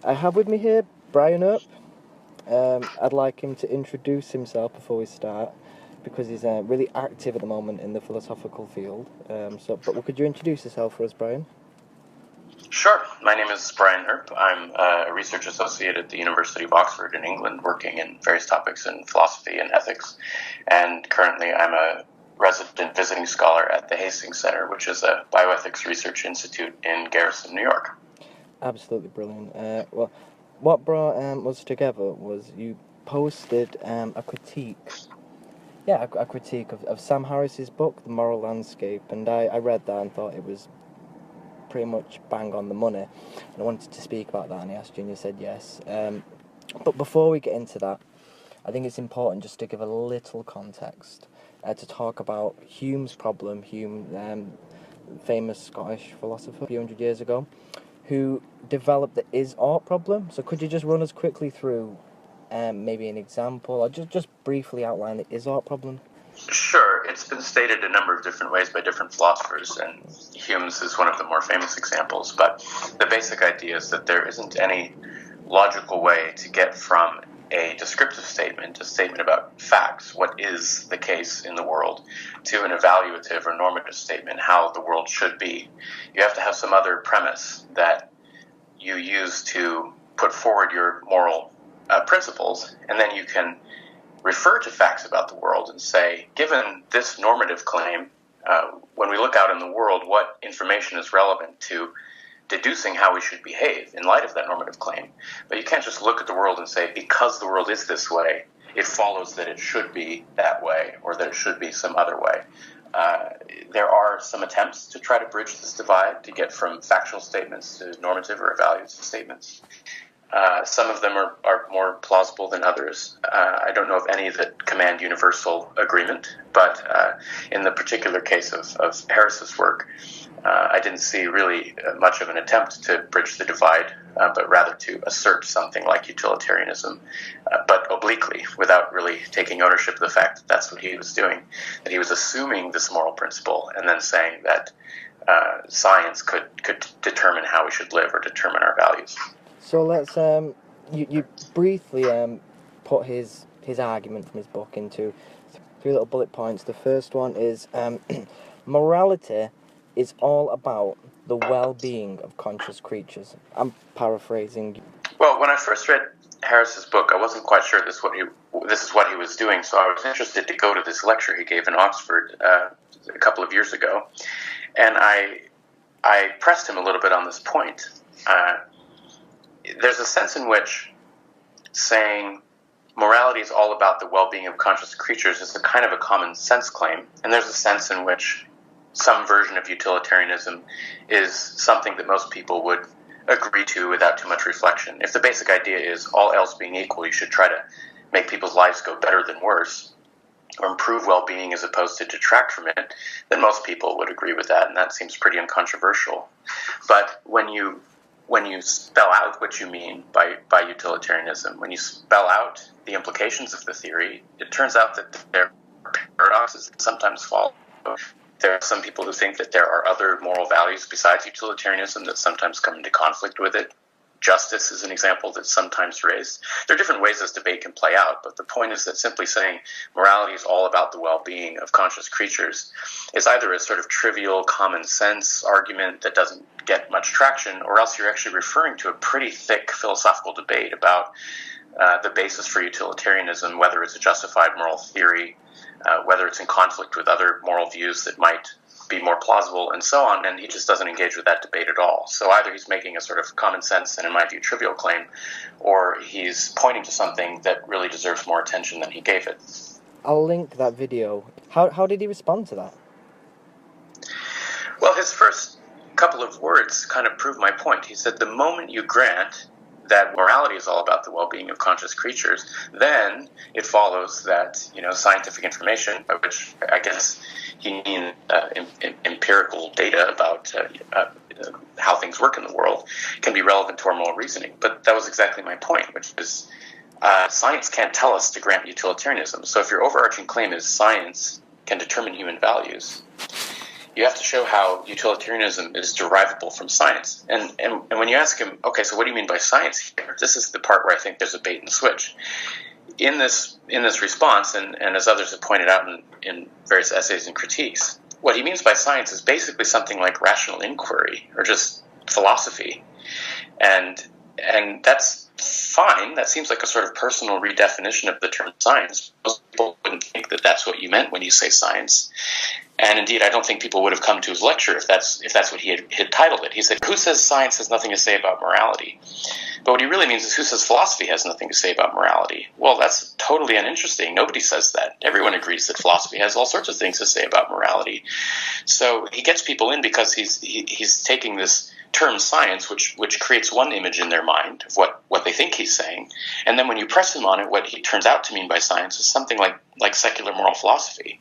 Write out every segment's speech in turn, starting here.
I have with me here Brian Earp. I'd like him to introduce himself before we start, because he's really active at the moment in the philosophical field. But could you introduce yourself for us, Brian? Sure. My name is Brian Earp. I'm a research associate at the University of Oxford in England, working in various topics in philosophy and ethics. And currently I'm a resident visiting scholar at the Hastings Center, which is a bioethics research institute in Garrison, New York. Absolutely brilliant. What brought us together was you posted a critique. Yeah, a critique of Sam Harris's book, The Moral Landscape, and I read that and thought it was pretty much bang on the money. And I wanted to speak about that, and I asked you, and you said yes. But before we get into that, I think it's important just to give a little context to talk about Hume's problem. Hume, famous Scottish philosopher a few hundred years ago, who developed the is-ought problem. So could you just run us quickly through maybe an example, or just briefly outline the is-ought problem? Sure. It's been stated a number of different ways by different philosophers, and Hume's is one of the more famous examples. But the basic idea is that there isn't any logical way to get from a descriptive statement, a statement about facts, what is the case in the world, to an evaluative or normative statement, how the world should be. You have to have some other premise that you use to put forward your moral principles, and then you can refer to facts about the world and say, given this normative claim, when we look out in the world, what information is relevant to deducing how we should behave in light of that normative claim. But you can't just look at the world and say, because the world is this way, it follows that it should be that way, or that it should be some other way. There are some attempts to try to bridge this divide, to get from factual statements to normative or evaluative statements. Some of them are more plausible than others. I don't know of any that command universal agreement, but in the particular case of Harris's work, I didn't see really much of an attempt to bridge the divide, but rather to assert something like utilitarianism, but obliquely, without really taking ownership of the fact that that's what he was doing, that he was assuming this moral principle and then saying that science could determine how we should live or determine our values. So let's you briefly put his argument from his book into three little bullet points. The first one is morality is all about the well-being of conscious creatures. I'm paraphrasing. Well, when I first read Harris's book, I wasn't quite sure this is what he was doing, so I was interested to go to this lecture he gave in Oxford a couple of years ago, and I pressed him a little bit on this point. There's a sense in which saying morality is all about the well-being of conscious creatures is a kind of a common sense claim, and there's a sense in which some version of utilitarianism is something that most people would agree to without too much reflection. If the basic idea is all else being equal, you should try to make people's lives go better than worse, or improve well-being as opposed to detract from it, then most people would agree with that, and that seems pretty uncontroversial. But when you spell out what you mean by utilitarianism, when you spell out the implications of the theory, it turns out that there are paradoxes that sometimes follow. There are some people who think that there are other moral values besides utilitarianism that sometimes come into conflict with it. Justice is an example that's sometimes raised. There are different ways this debate can play out, but the point is that simply saying morality is all about the well-being of conscious creatures is either a sort of trivial common sense argument that doesn't get much traction, or else you're actually referring to a pretty thick philosophical debate about the basis for utilitarianism, whether it's a justified moral theory, whether it's in conflict with other moral views that might be more plausible, and so on, and he just doesn't engage with that debate at all. So either he's making a sort of common sense and, in my view, trivial claim, or he's pointing to something that really deserves more attention than he gave it. I'll link that video. How did he respond to that? Well, his first couple of words kind of prove my point. He said, the moment you grant that morality is all about the well-being of conscious creatures, then it follows that, scientific information, by which I guess he means empirical data about how things work in the world, can be relevant to our moral reasoning. But that was exactly my point, which is science can't tell us to grant utilitarianism. So if your overarching claim is science can determine human values, you have to show how utilitarianism is derivable from science. And when you ask him, okay, so what do you mean by science here? This is the part where I think there's a bait and switch. In this response, and as others have pointed out in various essays and critiques, what he means by science is basically something like rational inquiry or just philosophy. And that's fine. That seems like a sort of personal redefinition of the term science. Most people wouldn't think that that's what you meant when you say science. And indeed, I don't think people would have come to his lecture if that's what he had titled it. He said, who says science has nothing to say about morality? But what he really means is, who says philosophy has nothing to say about morality? Well, that's totally uninteresting. Nobody says that. Everyone agrees that philosophy has all sorts of things to say about morality. So he gets people in because he's taking this term science, which creates one image in their mind of what they think he's saying. And then when you press him on it, what he turns out to mean by science is something like secular moral philosophy.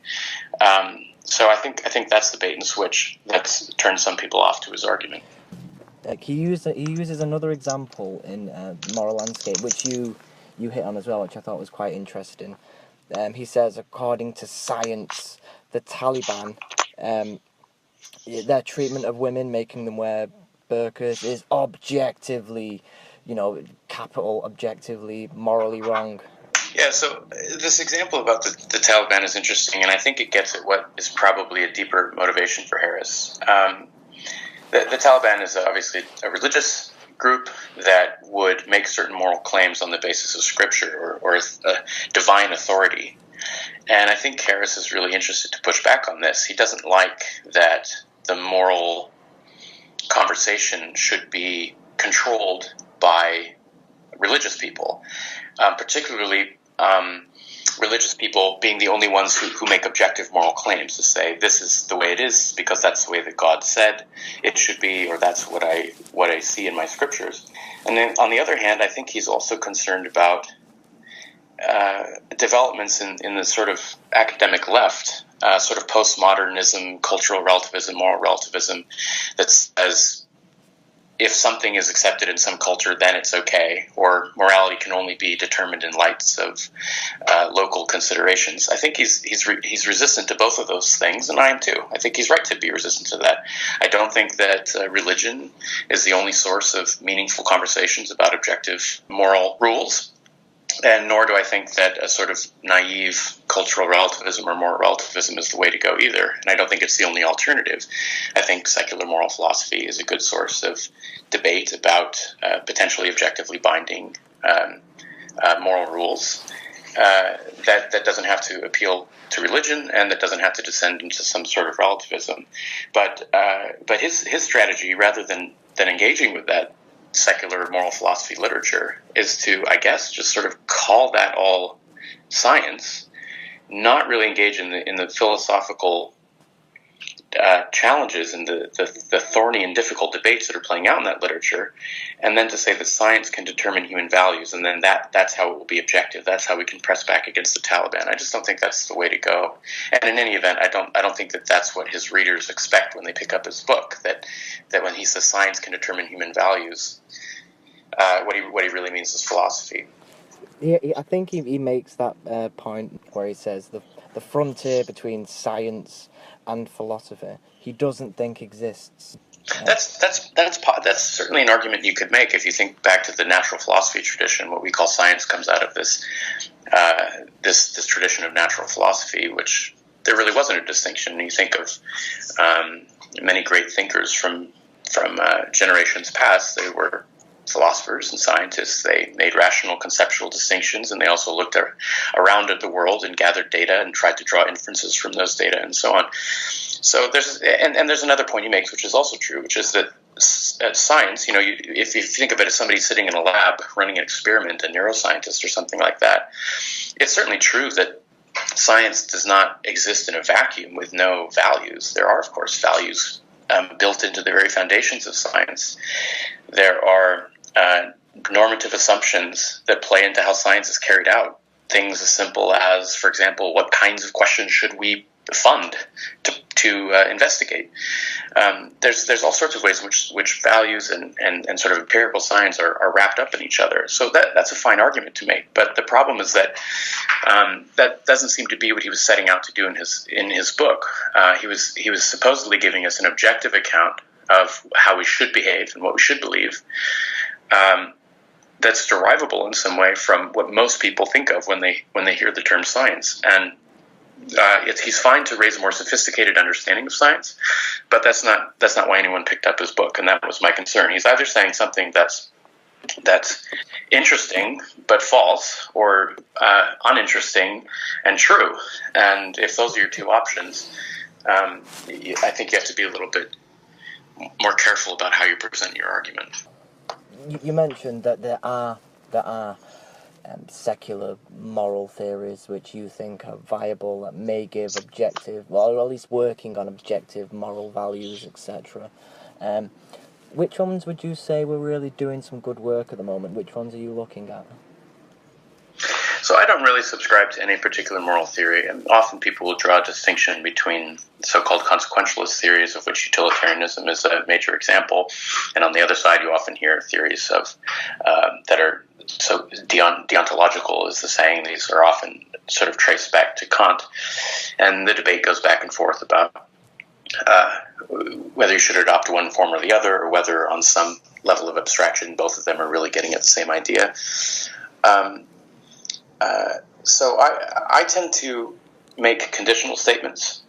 So I think that's the bait and switch that's turned some people off to his argument. He uses another example in Moral Landscape, which you hit on as well, which I thought was quite interesting. He says, according to science, the Taliban, their treatment of women, making them wear burqas, is objectively, capital objectively, morally wrong. Yeah, so this example about the Taliban is interesting, and I think it gets at what is probably a deeper motivation for Harris. The Taliban is obviously a religious group that would make certain moral claims on the basis of scripture or a divine authority. And I think Harris is really interested to push back on this. He doesn't like that the moral conversation should be controlled by religious people, particularly religious people being the only ones who make objective moral claims to say this is the way it is because that's the way that God said it should be, or that's what I see in my scriptures. And then on the other hand, I think he's also concerned about developments in the sort of academic left, sort of postmodernism, cultural relativism, moral relativism, that says if something is accepted in some culture, then it's okay, or morality can only be determined in lights of local considerations. I think he's resistant to both of those things, and I am too. I think he's right to be resistant to that. I don't think that religion is the only source of meaningful conversations about objective moral rules. And nor do I think that a sort of naive cultural relativism or moral relativism is the way to go either. And I don't think it's the only alternative. I think secular moral philosophy is a good source of debate about potentially objectively binding moral rules that doesn't have to appeal to religion and that doesn't have to descend into some sort of relativism. But his strategy, rather than engaging with that secular moral philosophy literature, is to, I guess, just sort of call that all science, not really engage in the philosophical challenges and the thorny and difficult debates that are playing out in that literature, and then to say that science can determine human values, and then that's how it will be objective. That's how we can press back against the Taliban. I just don't think that's the way to go. And in any event, I don't think that that's what his readers expect when they pick up his book. That when he says science can determine human values, what he really means is philosophy. Yeah, I think he makes that point where he says the frontier between science and philosophy he doesn't think exists. That's certainly an argument you could make if you think back to the natural philosophy tradition. What we call science comes out of this tradition of natural philosophy, which there really wasn't a distinction. You think of many great thinkers from generations past. They were philosophers and scientists. They made rational conceptual distinctions, and they also looked around at the world and gathered data and tried to draw inferences from those data and so on. So there's another point he makes, which is also true, which is that science, if you think of it as somebody sitting in a lab running an experiment, a neuroscientist or something like that, it's certainly true that science does not exist in a vacuum with no values. There are, of course, values built into the very foundations of science. There are normative assumptions that play into how science is carried out. Things as simple as, for example, what kinds of questions should we fund to investigate. There's all sorts of ways in which values and sort of empirical science are wrapped up in each other. So that's a fine argument to make. But the problem is that that doesn't seem to be what he was setting out to do in his book. He was supposedly giving us an objective account of how we should behave and what we should believe. That's derivable in some way from what most people think of when they hear the term science. And he's fine to raise a more sophisticated understanding of science, but that's not why anyone picked up his book, and that was my concern. He's either saying something that's interesting but false, or uninteresting and true. And if those are your two options, I think you have to be a little bit more careful about how you present your argument. You mentioned that there are secular moral theories which you think are viable, that may give objective, or at least working on objective moral values, etc. Which ones would you say were really doing some good work at the moment? Which ones are you looking at? So I don't really subscribe to any particular moral theory, and often people will draw a distinction between so-called consequentialist theories, of which utilitarianism is a major example, and on the other side you often hear theories of that are so deontological is the saying. These are often sort of traced back to Kant, and the debate goes back and forth about whether you should adopt one form or the other, or whether on some level of abstraction both of them are really getting at the same idea. So I tend to make conditional statements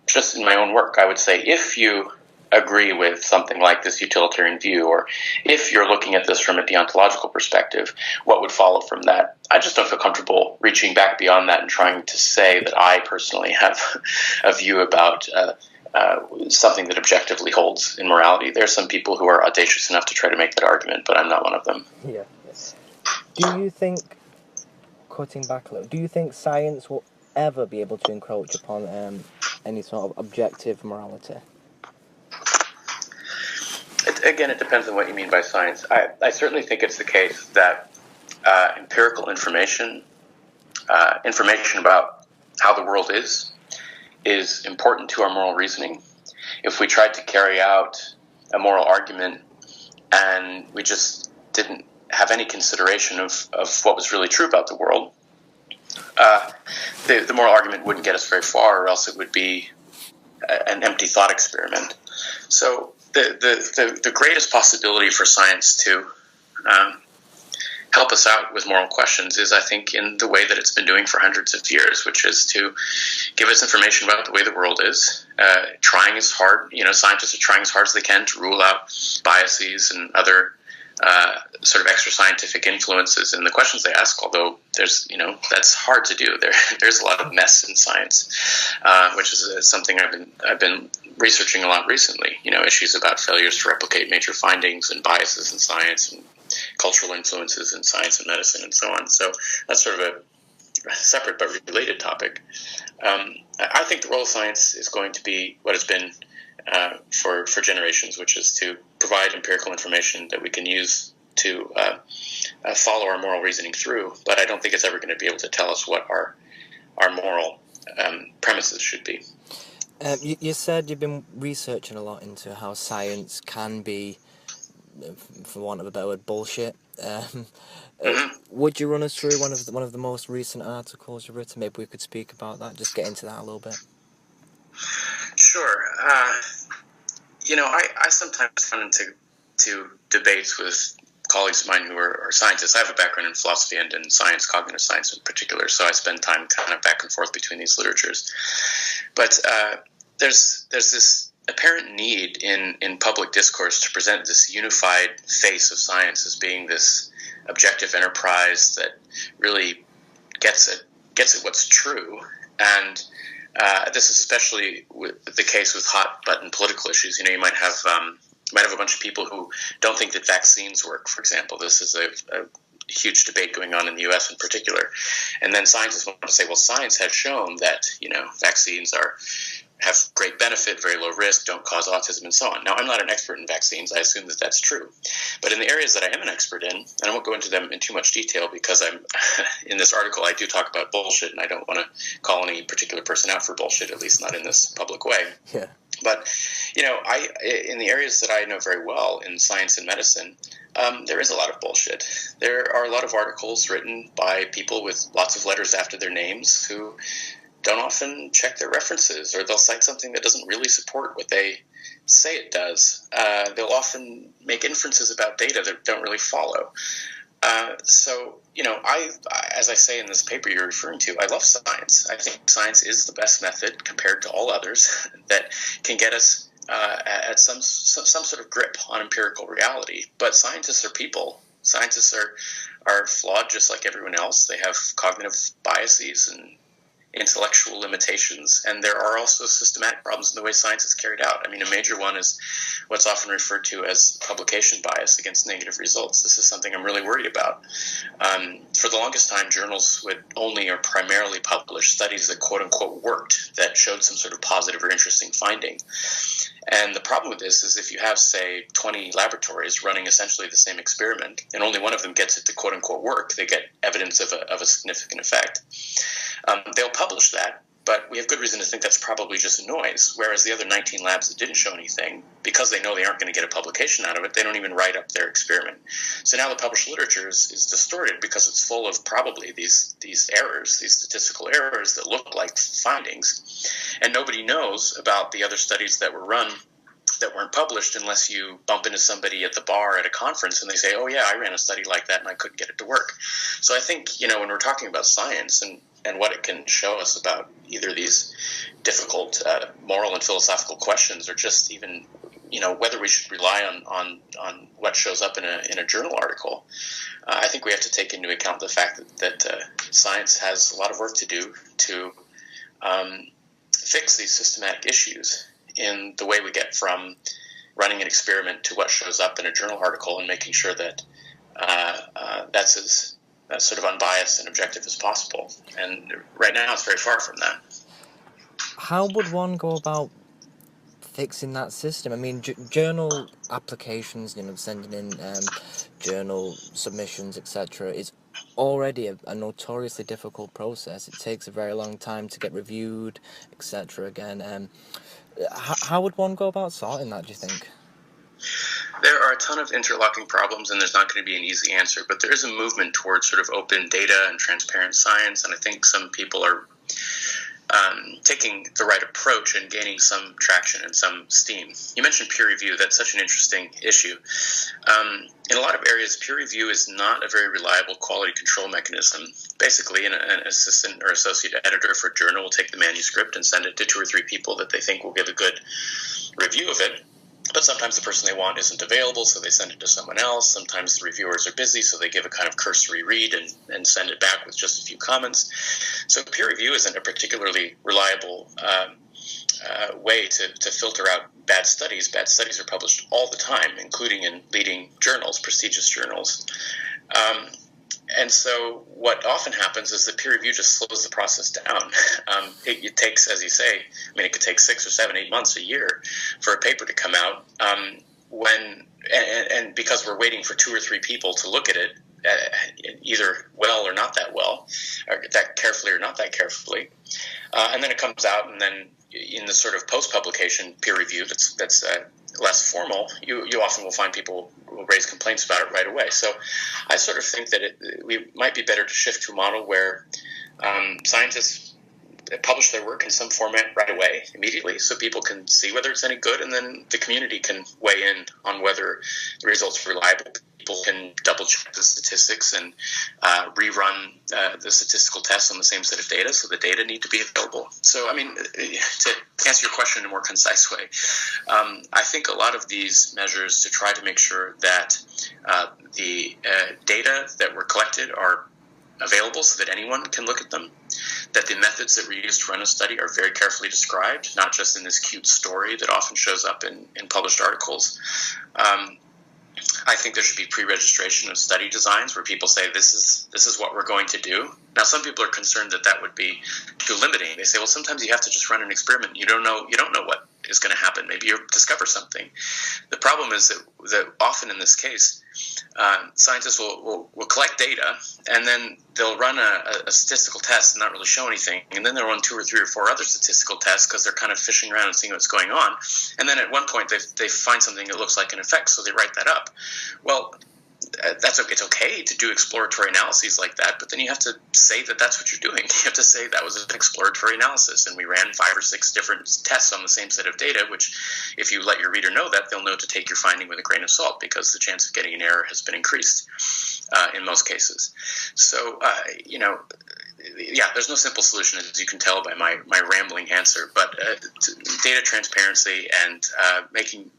just in my own work. I would say, if you agree with something like this utilitarian view, or if you're looking at this from a deontological perspective, what would follow from that? I just don't feel comfortable reaching back beyond that and trying to say that I personally have a view about something that objectively holds in morality. There are some people who are audacious enough to try to make that argument, but I'm not one of them. Yeah. Do you think, cutting back a little, do you think science will ever be able to encroach upon any sort of objective morality? It depends on what you mean by science. I certainly think it's the case that empirical information about how the world is important to our moral reasoning. If we tried to carry out a moral argument and we just didn't have any consideration of what was really true about the world, the moral argument wouldn't get us very far, or else it would be an empty thought experiment. So the greatest possibility for science to help us out with moral questions is, I think, in the way that it's been doing for hundreds of years, which is to give us information about the way the world is, trying as hard, scientists are trying as hard as they can to rule out biases and other sort of extra scientific influences in the questions they ask, although that's hard to do. There's a lot of mess in science, which is something I've been researching a lot recently. Issues about failures to replicate major findings and biases in science and cultural influences in science and medicine and so on. So that's sort of a separate but related topic. I think the role of science is going to be what it's been for generations, which is to provide empirical information that we can use to follow our moral reasoning through. But I don't think it's ever going to be able to tell us what our moral premises should be. You said you've been researching a lot into how science can be, for want of a better word, bullshit. Would you run us through one of the most recent articles you've written? Maybe we could speak about that. Just get into that a little bit. Sure. I sometimes run into debates with colleagues of mine who are scientists. I have a background in philosophy and in science, cognitive science in particular, so I spend time kind of back and forth between these literatures. But there's this apparent need in public discourse to present this unified face of science as being this objective enterprise that really gets at what's true. And this is especially the case with hot button political issues. You might have a bunch of people who don't think that vaccines work, for example. This is a huge debate going on in the U.S. in particular. And then scientists want to say, well, science has shown that vaccines are have great benefit, very low risk, don't cause autism, and so on. Now, I'm not an expert in vaccines. I assume that that's true. But in the areas that I am an expert in, and I won't go into them in too much detail because I'm in this article I do talk about bullshit, and I don't want to call any particular person out for bullshit, at least not in this public way. Yeah. But, in the areas that I know very well in science and medicine, there is a lot of bullshit. There are a lot of articles written by people with lots of letters after their names who don't often check their references, or they'll cite something that doesn't really support what they say it does. They'll often make inferences about data that don't really follow. As I say in this paper you're referring to, I love science. I think science is the best method compared to all others that can get us at some sort of grip on empirical reality. But scientists are people. Scientists are flawed just like everyone else. They have cognitive biases and intellectual limitations, and there are also systematic problems in the way science is carried out. I mean, a major one is what's often referred to as publication bias against negative results. This is something I'm really worried about. For the longest time, journals would only or primarily publish studies that quote-unquote worked, that showed some sort of positive or interesting finding. And the problem with this is if you have, say, 20 laboratories running essentially the same experiment, and only one of them gets it to quote-unquote work, they get evidence of a significant effect. They'll publish that, but we have good reason to think that's probably just noise, whereas the other 19 labs that didn't show anything, because they know they aren't going to get a publication out of it, they don't even write up their experiment. So now the published literature is distorted because it's full of probably these errors, these statistical errors that look like findings, and nobody knows about the other studies that were run that weren't published unless you bump into somebody at the bar at a conference and they say, oh yeah, I ran a study like that and I couldn't get it to work. So I think, when we're talking about science and what it can show us about either these difficult moral and philosophical questions, or just even, whether we should rely on what shows up in a journal article, I think we have to take into account the fact that science has a lot of work to do to fix these systematic issues in the way we get from running an experiment to what shows up in a journal article, and making sure that that's as sort of unbiased and objective as possible. And right now it's very far from that. How would one go about fixing that system? I mean, journal applications, sending in journal submissions, etc., is already a notoriously difficult process. It takes a very long time to get reviewed, etc. Again, how would one go about sorting that, do you think? There are a ton of interlocking problems, and there's not going to be an easy answer, but there is a movement towards sort of open data and transparent science, and I think some people are taking the right approach and gaining some traction and some steam. You mentioned peer review. That's such an interesting issue. In a lot of areas, peer review is not a very reliable quality control mechanism. Basically, an assistant or associate editor for a journal will take the manuscript and send it to 2 or 3 people that they think will give a good review of it. But sometimes the person they want isn't available, so they send it to someone else. Sometimes the reviewers are busy, so they give a kind of cursory read and send it back with just a few comments. So peer review isn't a particularly reliable way to filter out bad studies. Bad studies are published all the time, including in leading journals, prestigious journals. And so what often happens is that peer review just slows the process down. It takes, as you say, it could take 6 or 7, 8 months, a year for a paper to come out. And because we're waiting for 2 or 3 people to look at it, either well or not that well, or that carefully or not that carefully, and then it comes out, and then in the sort of post-publication peer review that's less formal, you often will find people will raise complaints about it right away. So I sort of think that we might be better to shift to a model where scientists publish their work in some format right away, immediately, so people can see whether it's any good, and then the community can weigh in on whether the results are reliable. People can double-check the statistics and rerun the statistical tests on the same set of data, so the data need to be available. So, to answer your question in a more concise way, I think a lot of these measures to try to make sure that the data that were collected are available so that anyone can look at them, that the methods that were used to run a study are very carefully described, not just in this cute story that often shows up in published articles. I think there should be pre-registration of study designs where people say this is what we're going to do. Now, some people are concerned that would be too limiting. They say, well, sometimes you have to just run an experiment. You don't know what is going to happen. Maybe you'll discover something. The problem is that often in this case, scientists will collect data and then they'll run a statistical test and not really show anything, and then they'll run 2 or 3 or 4 other statistical tests because they're kind of fishing around and seeing what's going on. And then at one point they find something that looks like an effect, so they write that up. Well, it's okay to do exploratory analyses like that, but then you have to say that that's what you're doing. You have to say that was an exploratory analysis, and we ran 5 or 6 different tests on the same set of data, which if you let your reader know that, they'll know to take your finding with a grain of salt because the chance of getting an error has been increased in most cases. So, there's no simple solution, as you can tell by my rambling answer, but data transparency and making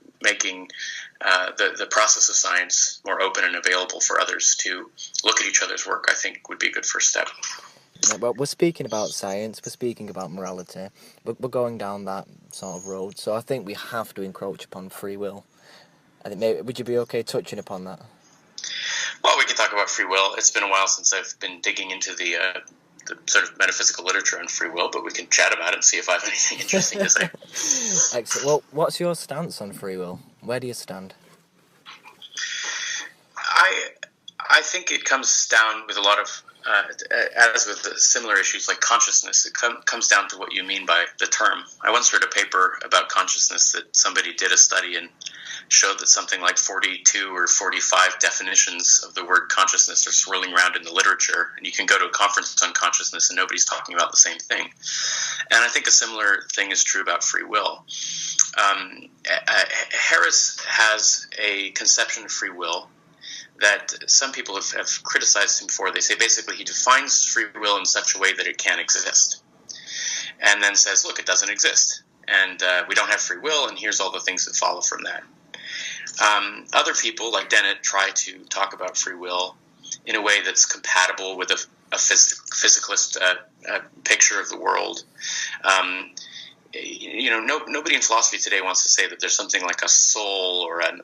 the process of science more open and available for others to look at each other's work, I think, would be a good first step. Yeah, well, we're speaking about science, we're speaking about morality, we're going down that sort of road, so I think we have to encroach upon free will. I think maybe, would you be okay touching upon that? Well, we can talk about free will. It's been a while since I've been digging into the sort of metaphysical literature on free will, but we can chat about it and see if I have anything interesting to say. Excellent. Well, what's your stance on free will? Where do you stand? I think it comes down with a lot of, as with the similar issues like consciousness, it comes down to what you mean by the term. I once read a paper about consciousness that somebody did a study and showed that something like 42 or 45 definitions of the word consciousness are swirling around in the literature, and you can go to a conference on consciousness and nobody's talking about the same thing. And I think a similar thing is true about free will. Harris has a conception of free will that some people have criticized him for. They say basically he defines free will in such a way that it can't exist, and then says, look, it doesn't exist, and we don't have free will, and here's all the things that follow from that. Other people, like Dennett, try to talk about free will in a way that's compatible with a physicalist picture of the world. Nobody in philosophy today wants to say that there's something like a soul or an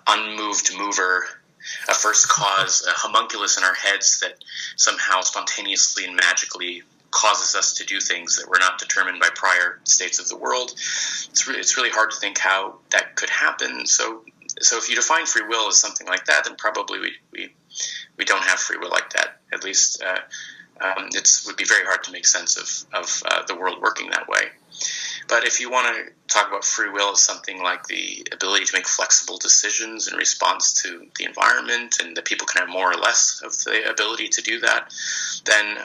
unmoved mover, a first cause, a homunculus in our heads that somehow spontaneously and magically causes us to do things that were not determined by prior states of the world. It's really hard to think how that could happen. So if you define free will as something like that, then probably we don't have free will like that. At least it would be very hard to make sense of the world working that way. But if you want to talk about free will as something like the ability to make flexible decisions in response to the environment, and that people can have more or less of the ability to do that, then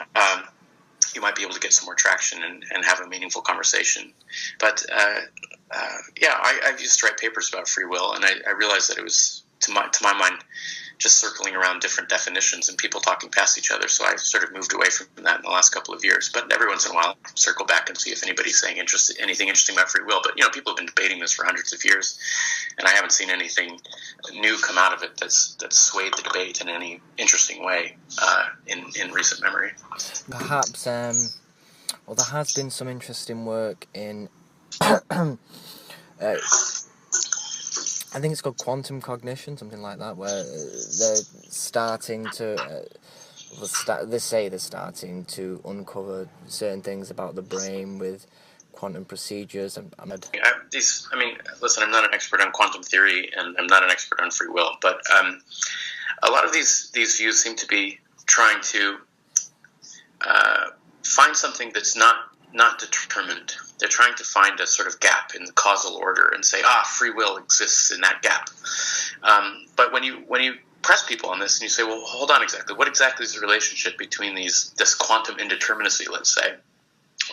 you might be able to get some more traction and have a meaningful conversation. But I've used to write papers about free will, and I realized that it was, to my mind, just circling around different definitions and people talking past each other. So I sort of moved away from that in the last couple of years. But every once in a while, I'll circle back and see if anybody's saying anything interesting about free will. But people have been debating this for hundreds of years, and I haven't seen anything new come out of it that's swayed the debate in any interesting way in recent memory. Perhaps, there has been some interesting work in. I think it's called quantum cognition, something like that, where they're starting to, they're starting to uncover certain things about the brain with quantum procedures. Listen, I'm not an expert on quantum theory, and I'm not an expert on free will, but a lot of these views seem to be trying to find something that's not determined. They're trying to find a sort of gap in the causal order and say, free will exists in that gap. But when you press people on this and you say, well, hold on exactly. What exactly is the relationship between this quantum indeterminacy, let's say,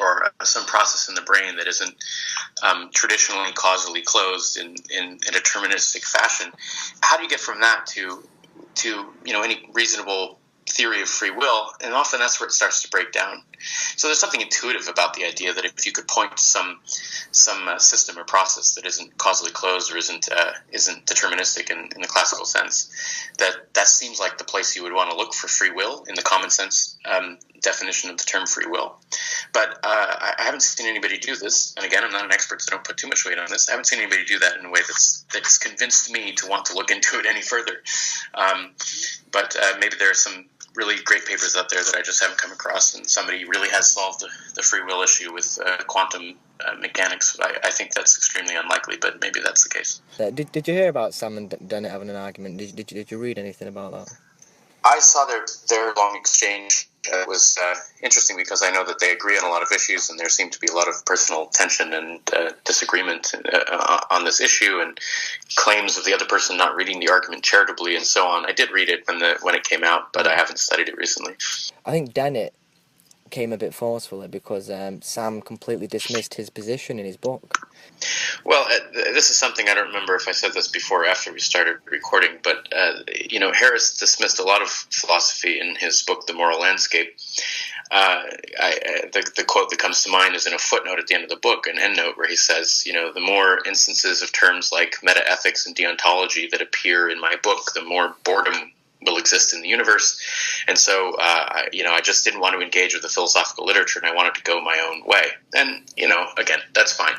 or some process in the brain that isn't traditionally causally closed in a deterministic fashion? How do you get from that to any reasonable theory of free will, and often that's where it starts to break down. So there's something intuitive about the idea that if you could point to some system or process that isn't causally closed or isn't deterministic in the classical sense, that seems like the place you would want to look for free will in the common sense definition of the term free will. But I haven't seen anybody do this, and again, I'm not an expert, so don't put too much weight on this. I haven't seen anybody do that in a way that's convinced me to want to look into it any further. But maybe there are some really great papers out there that I just haven't come across, and somebody really has solved the free will issue with quantum mechanics. I think that's extremely unlikely, but maybe that's the case. Did you hear about Sam and Dennett having an argument? Did you read anything about that? I saw their long exchange. It was interesting because I know that they agree on a lot of issues, and there seemed to be a lot of personal tension and disagreement on this issue, and claims of the other person not reading the argument charitably and so on. I did read it when it came out, but I haven't studied it recently. I think Dennett came a bit forcefully because Sam completely dismissed his position in his book. Well, this is something I don't remember if I said this before or after we started recording, but Harris dismissed a lot of philosophy in his book, The Moral Landscape. The quote that comes to mind is in a footnote at the end of the book, an endnote, where he says, the more instances of terms like metaethics and deontology that appear in my book, the more boredom will exist in the universe. And so, I just didn't want to engage with the philosophical literature, and I wanted to go my own way. And, again, that's fine.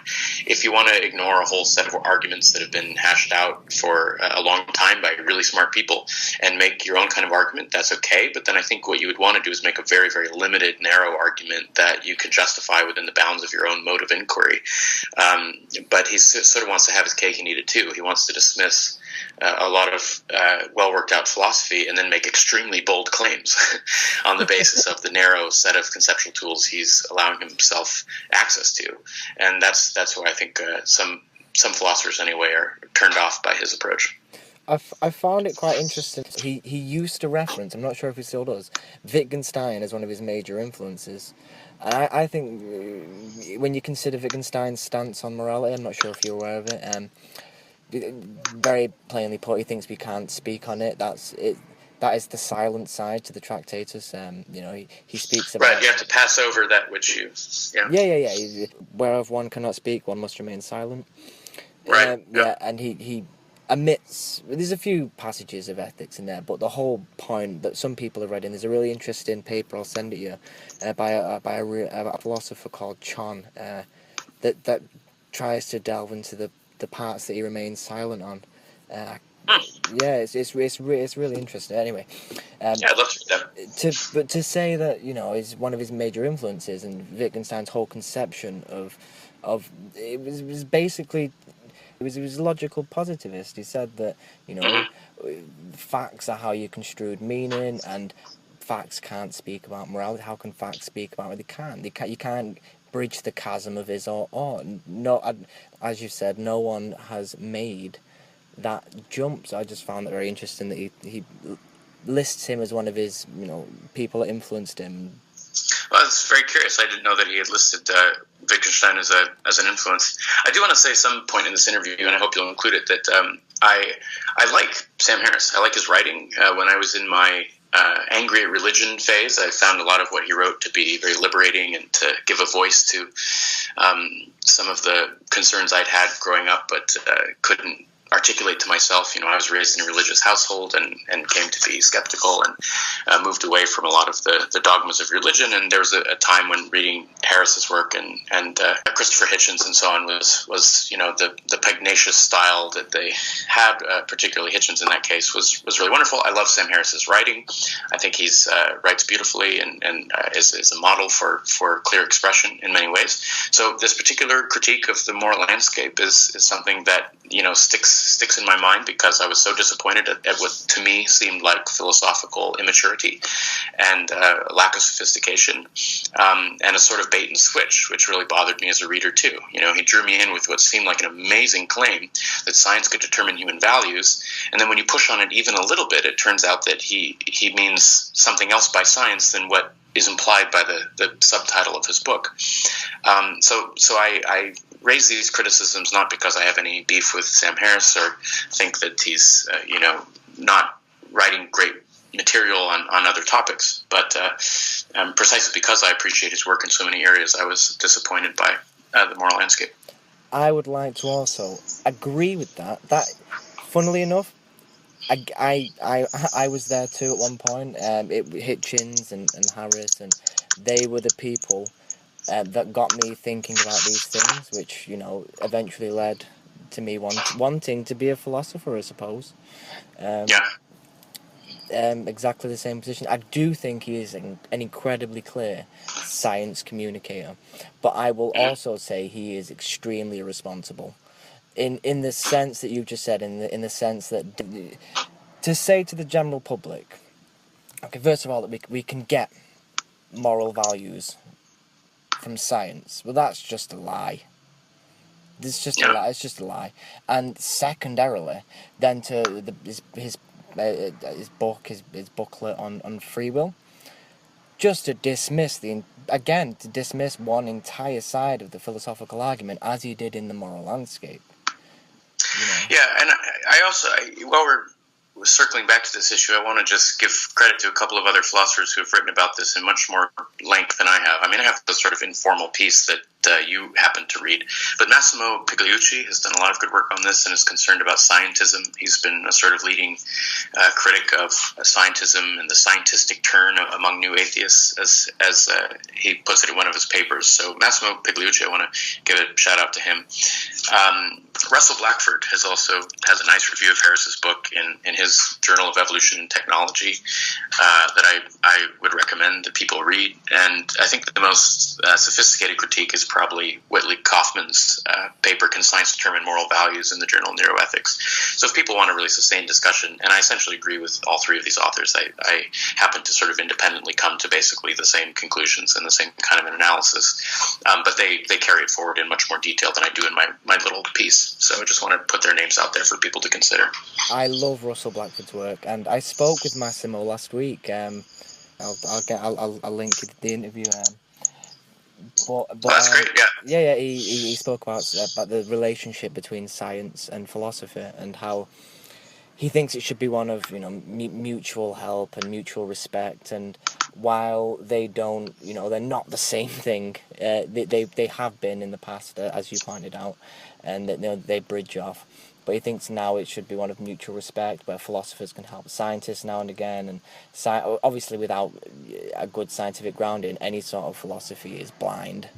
If you want to ignore a whole set of arguments that have been hashed out for a long time by really smart people and make your own kind of argument, that's okay. But then I think what you would want to do is make a very, very limited, narrow argument that you can justify within the bounds of your own mode of inquiry. But he sort of wants to have his cake and eat it too. He wants to dismiss a lot of well-worked-out philosophy and then make extremely bold claims on the basis of the narrow set of conceptual tools he's allowing himself access to. And that's why I think some philosophers, anyway, are turned off by his approach. I found it quite interesting. He used to reference, I'm not sure if he still does, Wittgenstein as one of his major influences. And I think when you consider Wittgenstein's stance on morality, I'm not sure if you're aware of it, very plainly put, he thinks we can't speak on it. That is the silent side to the Tractatus. He speaks about... Right, you have to pass over that which you... Yeah. Whereof one cannot speak, one must remain silent. Right. Yeah, and he admits... There's a few passages of ethics in there, but the whole point that some people have read in, there's a really interesting paper, I'll send it you, by a philosopher called Chon, that tries to delve into the parts that he remains silent on. It's really interesting. Anyway, I'd love to read that. But to say that is one of his major influences, and Wittgenstein's whole conception of it was basically he was a logical positivist. He said that facts are how you construed meaning, and facts can't speak about morality. How can facts speak about it? They can't. You can't bridge the chasm of is or ought. No, as you said, no one has made that jump. So I just found it very interesting that he lists him as one of his people that influenced him. Well, it's very curious. I didn't know that he had listed Wittgenstein as an influence. I do want to say some point in this interview, and I hope you'll include it, that I like Sam Harris. I like his writing. When I was in my angry at religion phase, I found a lot of what he wrote to be very liberating and to give a voice to some of the concerns I'd had growing up, but couldn't articulate to myself. I was raised in a religious household and came to be skeptical and moved away from a lot of the dogmas of religion. And there was a time when reading Harris's work and Christopher Hitchens and so on was the pugnacious style that they had, particularly Hitchens in that case, was really wonderful. I love Sam Harris's writing. I think he's writes beautifully and is a model for clear expression in many ways. So this particular critique of the moral landscape is something that sticks in my mind because I was so disappointed at what to me seemed like philosophical immaturity and lack of sophistication, and a sort of bait and switch, which really bothered me as a reader too. He drew me in with what seemed like an amazing claim that science could determine human values, and then when you push on it even a little bit, it turns out that he means something else by science than what is implied by the subtitle of his book. So I raise these criticisms not because I have any beef with Sam Harris or think that he's not writing great material on on other topics. But precisely because I appreciate his work in so many areas, I was disappointed by the moral landscape. I would like to also agree with that. That, funnily enough, I was there too at one point. Hitchens and Harris, and they were the people that got me thinking about these things, which, you know, eventually led to me wanting to be a philosopher, I suppose. Exactly the same position. I do think he is an incredibly clear science communicator, but I will also say he is extremely irresponsible. In the sense that you've just said, in the sense that to say to the general public, okay, first of all, that we can get moral values from science, well, that's just a lie. It's just a lie. It's just a lie. And secondarily, then to his booklet on free will, just to dismiss one entire side of the philosophical argument, as he did in The Moral Landscape. You know? Yeah, and while we're circling back to this issue, I want to just give credit to a couple of other philosophers who have written about this in much more length than I have. I mean, I have the sort of informal piece that you happen to read, but Massimo Pigliucci has done a lot of good work on this and is concerned about scientism. He's been a sort of leading critic of scientism and the scientistic turn among new atheists, as he puts it in one of his papers. So Massimo Pigliucci, I want to give a shout out to him. Russell Blackford has a nice review of Harris's book in his Journal of Evolution and Technology that I would recommend that people read. And I think that the most sophisticated critique is probably Whitley Kaufman's paper, Can Science Determine Moral Values, in the Journal of Neuroethics. So if people want a really sustained discussion, and I essentially agree with all three of these authors, I happen to sort of independently come to basically the same conclusions and the same kind of an analysis. But they carry it forward in much more detail than I do in my little piece. So I just want to put their names out there for people to consider. I love Russell Blackford's work, and I spoke with Massimo last week. I'll link the interview. But that's great. Yeah. He spoke about the relationship between science and philosophy, and how he thinks it should be one of, you know, mutual help and mutual respect. And while they don't, you know, they're not the same thing. They have been in the past, as you pointed out, and they bridge off. But he thinks now it should be one of mutual respect, where philosophers can help scientists now and again, and obviously without a good scientific grounding, any sort of philosophy is blind.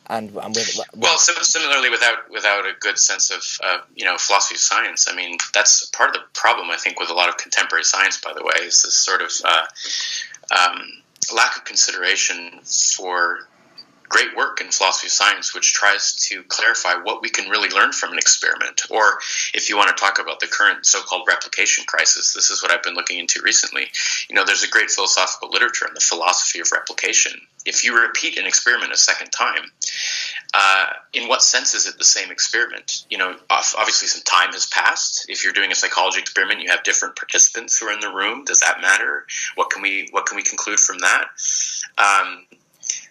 Similarly, without a good sense of philosophy of science, I mean, that's part of the problem, I think, with a lot of contemporary science, by the way, is this sort of lack of consideration for great work in philosophy of science, which tries to clarify what we can really learn from an experiment. Or if you want to talk about the current so-called replication crisis, this is what I've been looking into recently. You know, there's a great philosophical literature on the philosophy of replication. If you repeat an experiment a second time, in what sense is it the same experiment? You know, obviously some time has passed. If you're doing a psychology experiment, you have different participants who are in the room. Does that matter? What can we conclude from that?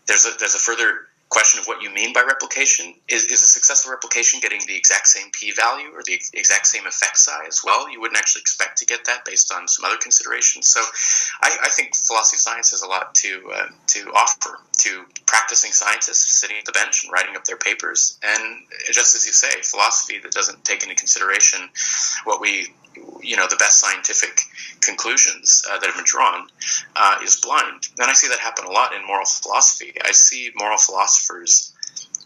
There's a further question of what you mean by replication. Is a successful replication getting the exact same p-value or the exact same effect size? Well, you wouldn't actually expect to get that based on some other considerations. So I think philosophy of science has a lot to offer to practicing scientists sitting at the bench and writing up their papers. And just as you say, philosophy that doesn't take into consideration what the best scientific conclusions that have been drawn is blind. And I see that happen a lot in moral philosophy. I see moral philosophers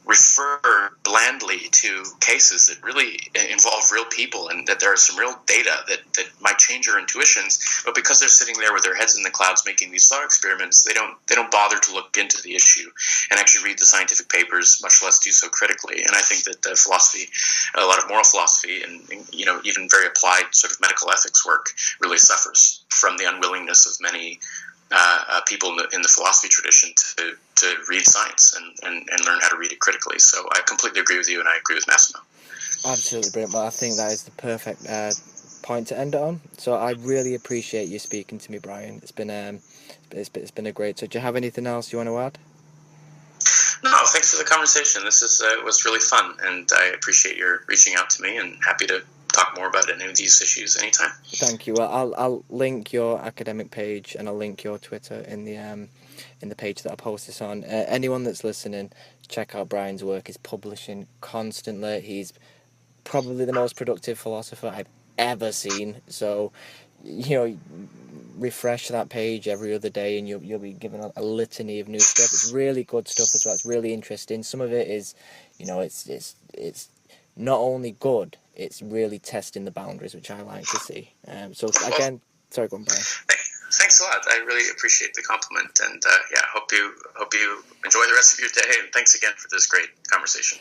refer blandly to cases that really involve real people, and that there are some real data that might change your intuitions, but because they're sitting there with their heads in the clouds making these thought experiments, they don't bother to look into the issue and actually read the scientific papers, much less do so critically. And I think that the philosophy, a lot of moral philosophy, and even very applied sort of medical ethics work, really suffers from the unwillingness of many people in the philosophy tradition to read science and learn how to read it critically. So I completely agree with you, and I agree with Massimo. Absolutely brilliant. Well, I think that is the perfect point to end it on. So I really appreciate you speaking to me, Brian. It's been a great. So do you have anything else you want to add? No, thanks for the conversation. This was really fun, and I appreciate your reaching out to me, and happy to talk more about any of these issues anytime. Thank you. Well, I'll link your academic page and I'll link your Twitter in the page that I post this on. Anyone that's listening, check out Brian's work. He's publishing constantly. He's probably the most productive philosopher I've ever seen. So, refresh that page every other day and you'll be given a litany of new stuff. It's really good stuff as well. It's really interesting. Some of it is, it's not only good, it's really testing the boundaries, which I like to see. So again, sorry, go on, Brian. Thanks a lot. I really appreciate the compliment, and hope you enjoy the rest of your day. And thanks again for this great conversation.